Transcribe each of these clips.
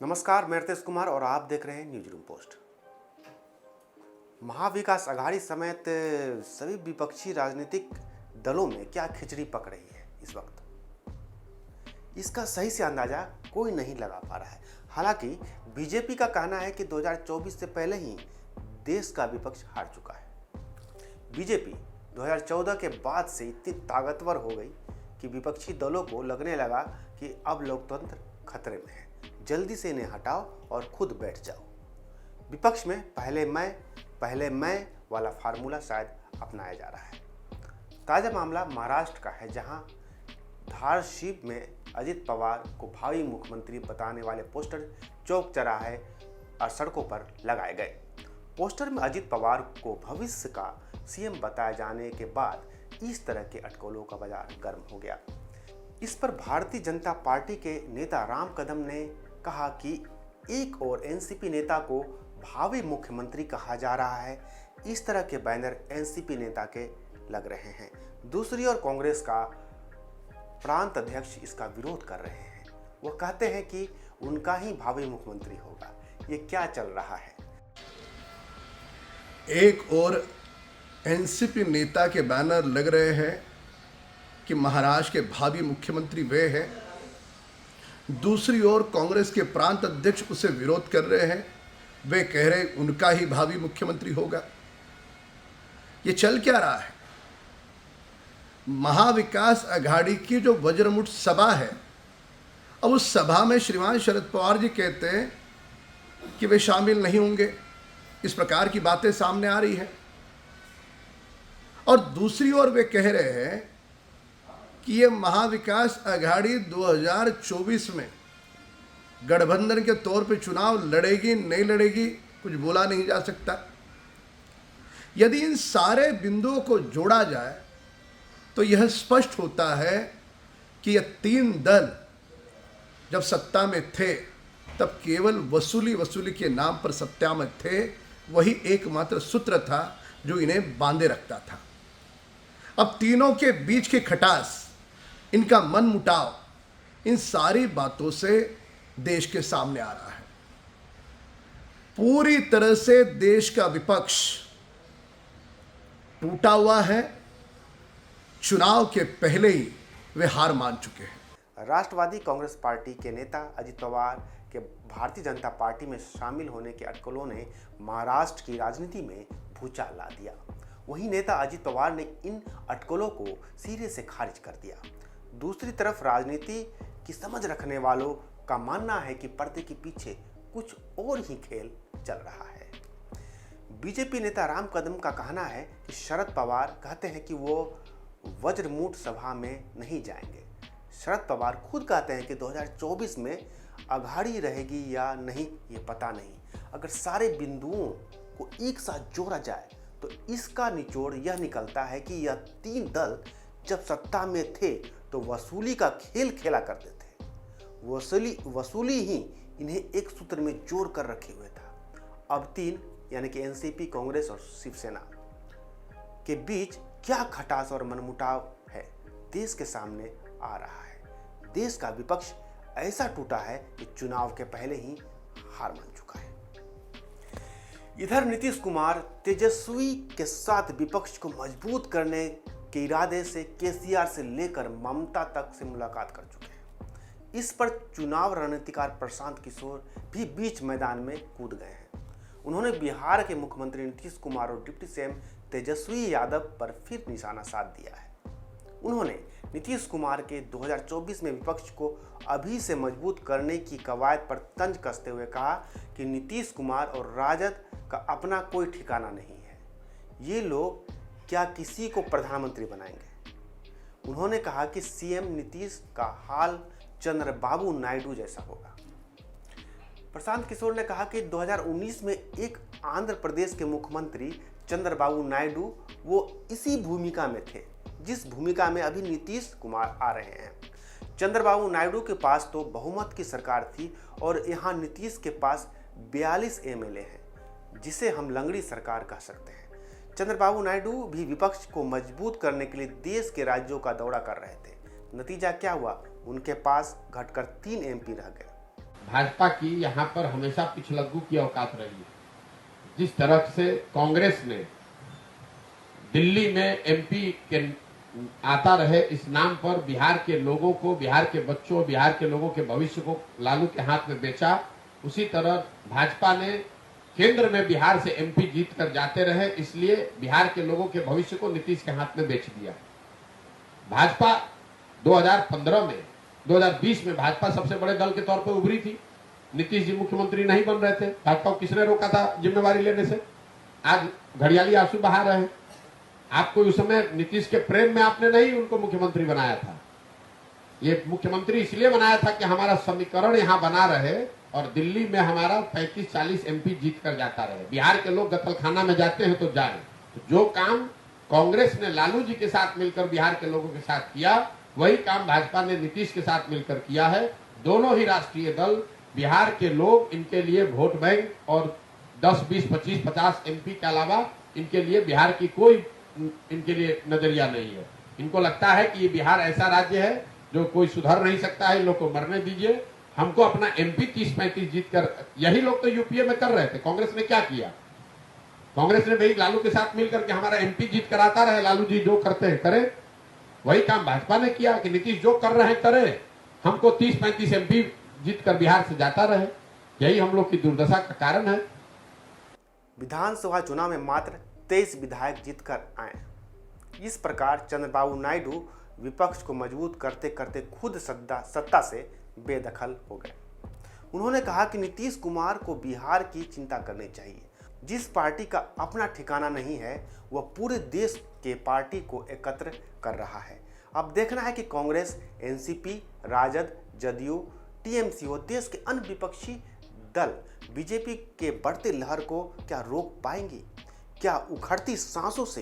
नमस्कार, मैं रितेश कुमार और आप देख रहे हैं Newsroom Post. Maha Vikas Aghadi समेत सभी विपक्षी राजनीतिक दलों में क्या खिचड़ी पक रही है इस वक्त, इसका सही से अंदाजा कोई नहीं लगा पा रहा है। हालांकि बीजेपी का कहना है कि 2024 से पहले ही देश का विपक्ष हार चुका है। बीजेपी 2014 के बाद से इतनी ताकतवर हो गई कि विपक्षी दलों को लगने लगा कि अब लोकतंत्र खतरे में है, जल्दी से इन्हें हटाओ और खुद बैठ जाओ। विपक्ष में पहले मैं वाला फार्मूला शायद अपनाया जा रहा है। ताज़ा मामला महाराष्ट्र का है, जहां धाराशिव में अजित पवार को भावी मुख्यमंत्री बताने वाले पोस्टर चौक चौराहे और सड़कों पर लगाए गए। पोस्टर में अजित पवार को भविष्य का सीएम बताए जाने के बाद इस तरह के अटकलों का बाजार गर्म हो गया। इस पर भारतीय जनता पार्टी के नेता राम कदम ने कहा कि एक और एनसीपी नेता को भावी मुख्यमंत्री कहा जा रहा है। इस तरह के बैनर एनसीपी नेता के लग रहे हैं। दूसरी ओर कांग्रेस का प्रांत अध्यक्ष इसका विरोध कर रहे हैं। वो कहते हैं कि उनका ही भावी मुख्यमंत्री होगा। ये क्या चल रहा है? एक और एनसीपी नेता के बैनर लग रहे हैं कि महाराष्ट्र के भावी मुख्यमंत्री वे हैं। दूसरी ओर कांग्रेस के प्रांत अध्यक्ष उसे विरोध कर रहे हैं। वे कह रहे उनका ही भावी मुख्यमंत्री होगा। ये चल क्या रहा है? महाविकास आघाड़ी की जो वज्रमुठ सभा है, अब उस सभा में श्रीमान शरद पवार जी कहते हैं कि वे शामिल नहीं होंगे। इस प्रकार की बातें सामने आ रही हैं। और दूसरी ओर वे कह रहे हैं कि ये महाविकास आघाड़ी 2024 में गठबंधन के तौर पे चुनाव लड़ेगी नहीं लड़ेगी कुछ बोला नहीं जा सकता। यदि इन सारे बिंदुओं को जोड़ा जाए तो यह स्पष्ट होता है कि ये तीन दल जब सत्ता में थे तब केवल वसूली के नाम पर सत्ता में थे। वही एकमात्र सूत्र था जो इन्हें बांधे रखता था। अब तीनों के बीच की खटास, इनका मन मुटाव, इन सारी बातों से देश के सामने आ रहा है। पूरी तरह से देश का विपक्ष टूटा हुआ है। चुनाव के पहले ही वे हार मान चुके हैं। राष्ट्रवादी कांग्रेस पार्टी के नेता अजित पवार के भारतीय जनता पार्टी में शामिल होने के अटकलों ने महाराष्ट्र की राजनीति में भूचाल ला दिया। वहीं नेता अजित पवार ने इन अटकलों को सिरे से खारिज कर दिया। दूसरी तरफ राजनीति की समझ रखने वालों का मानना है कि पर्दे के पीछे कुछ और ही खेल चल रहा है। बीजेपी नेता राम कदम का कहना है कि शरद पवार कहते हैं कि वो वज्रमूठ सभा में नहीं जाएंगे। शरद पवार खुद कहते हैं कि 2024 में आघाड़ी रहेगी या नहीं ये पता नहीं। अगर सारे बिंदुओं को एक साथ जोड़ा जाए तो इसका निचोड़ यह निकलता है कि यह तीन दल जब सत्ता में थे तो वसूली का खेल खेला करते थे। वसूली ही इन्हें एक सूत्र में जोड़ कर रखे हुए था। अब तीन यानी कि एनसीपी, कांग्रेस और शिवसेना के बीच क्या खटास और मनमुटाव है, देश के सामने आ रहा है। देश का विपक्ष ऐसा टूटा है कि चुनाव के पहले ही हार मान चुका है। इधर नीतीश कुमार तेजस्वी के साथ विपक्ष को मजबूत करने के इरादे से केसीआर से लेकर ममता तक से मुलाकात कर चुके हैं। इस पर चुनाव रणनीतिकार प्रशांत किशोर भी बीच मैदान में कूद गए हैं। उन्होंने बिहार के मुख्यमंत्री नीतीश कुमार और डिप्टी सीएम तेजस्वी यादव पर फिर निशाना साध दिया है। उन्होंने नीतीश कुमार के 2024 में विपक्ष को अभी से मजबूत करने की कवायद पर तंज कसते हुए कहा कि नीतीश कुमार और राजद का अपना कोई ठिकाना नहीं है। ये लोग क्या किसी को प्रधानमंत्री बनाएंगे? उन्होंने कहा कि सीएम नीतीश का हाल चंद्रबाबू नायडू जैसा होगा। प्रशांत किशोर ने कहा कि 2019 में एक आंध्र प्रदेश के मुख्यमंत्री चंद्रबाबू नायडू वो इसी भूमिका में थे जिस भूमिका में अभी नीतीश कुमार आ रहे हैं। चंद्रबाबू नायडू के पास तो बहुमत की सरकार थी और यहाँ नीतीश के पास 42 एमएलए हैं, जिसे हम लंगड़ी सरकार कह सकते हैं। चंद्रबाबू नायडू भी विपक्ष को मजबूत करने के लिए देश के राज्यों का दौरा कर रहे थे। नतीजा क्या हुआ? उनके पास घटकर 3 एमपी रह गए। भाजपा की यहाँ पर हमेशा पिछलग्गू की औकात रही है। जिस तरह से कांग्रेस ने दिल्ली में एमपी के आता रहे इस नाम पर बिहार के लोगों को, बिहार के बच्चों, बिहार के लोगों के भविष्य को लालू के हाथ में बेचा, उसी तरह भाजपा ने केंद्र में बिहार से एमपी जीत कर जाते रहे, इसलिए बिहार के लोगों के भविष्य को नीतीश के हाथ में बेच दिया। भाजपा 2020 में भाजपा सबसे बड़े दल के तौर पर उभरी थी। नीतीश जी मुख्यमंत्री नहीं बन रहे थे, भाजपा को किसने रोका था जिम्मेवारी लेने से? आज घड़ियाली आंसू बहा रहे हैं। आपको उस समय नीतीश के प्रेम में आपने नहीं उनको मुख्यमंत्री बनाया था। ये मुख्यमंत्री इसलिए बनाया था कि हमारा समीकरण यहाँ बना रहे और दिल्ली में हमारा 35-40 एमपी जीत कर जाता रहे। बिहार के लोग गतलखाना में जाते हैं तो जाए। तो जो काम कांग्रेस ने लालू जी के साथ मिलकर बिहार के लोगों के साथ किया, वही काम भाजपा ने नीतीश के साथ मिलकर किया है। दोनों ही राष्ट्रीय दल, बिहार के लोग इनके लिए वोट बैंक और 10, 20, 25, 50 एमपी के अलावा इनके लिए बिहार की कोई इनके लिए नजरिया नहीं है। इनको लगता है कि ये बिहार ऐसा राज्य है जो कोई सुधर नहीं सकता है, इन लोग को मरने दीजिए, हमको अपना एमपी 30-35 जीत कर। यही लोग तो यूपीए में कर रहे थे। कांग्रेस ने क्या किया? कांग्रेस ने भाई लालू के साथ मिलकर के हमारा एमपी जीत कराता रहे, लालू जी जो करते हैं करे। वही काम भाजपा ने किया कि नीतीश जो कर रहे हैं करे, हमको 30-35 एमपी जीत कर बिहार से जाता रहे। यही हम लोग की दुर्दशा का कारण है। विधानसभा चुनाव में मात्र 23 विधायक जीतकर आए। इस प्रकार चंद्रबाबू नायडू विपक्ष को मजबूत करते करते खुद सत्ता से बेदखल हो गए। उन्होंने कहा कि नीतीश कुमार को बिहार की चिंता करनी चाहिए। जिस पार्टी का अपना ठिकाना नहीं है वह पूरे देश के पार्टी को एकत्र कर रहा है। अब देखना है कि कांग्रेस, एनसीपी, राजद, जदयू, टीएमसी और देश के अन्य विपक्षी दल बीजेपी के बढ़ते लहर को क्या रोक पाएंगी? क्या उखड़ती सांसों से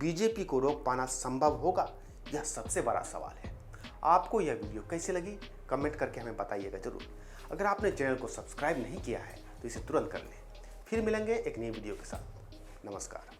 बीजेपी को रोक पाना संभव होगा? यह सबसे बड़ा सवाल है। आपको यह वीडियो कैसी लगी कमेंट करके हमें बताइएगा जरूर। अगर आपने चैनल को सब्सक्राइब नहीं किया है तो इसे तुरंत कर लें। फिर मिलेंगे एक नई वीडियो के साथ। नमस्कार।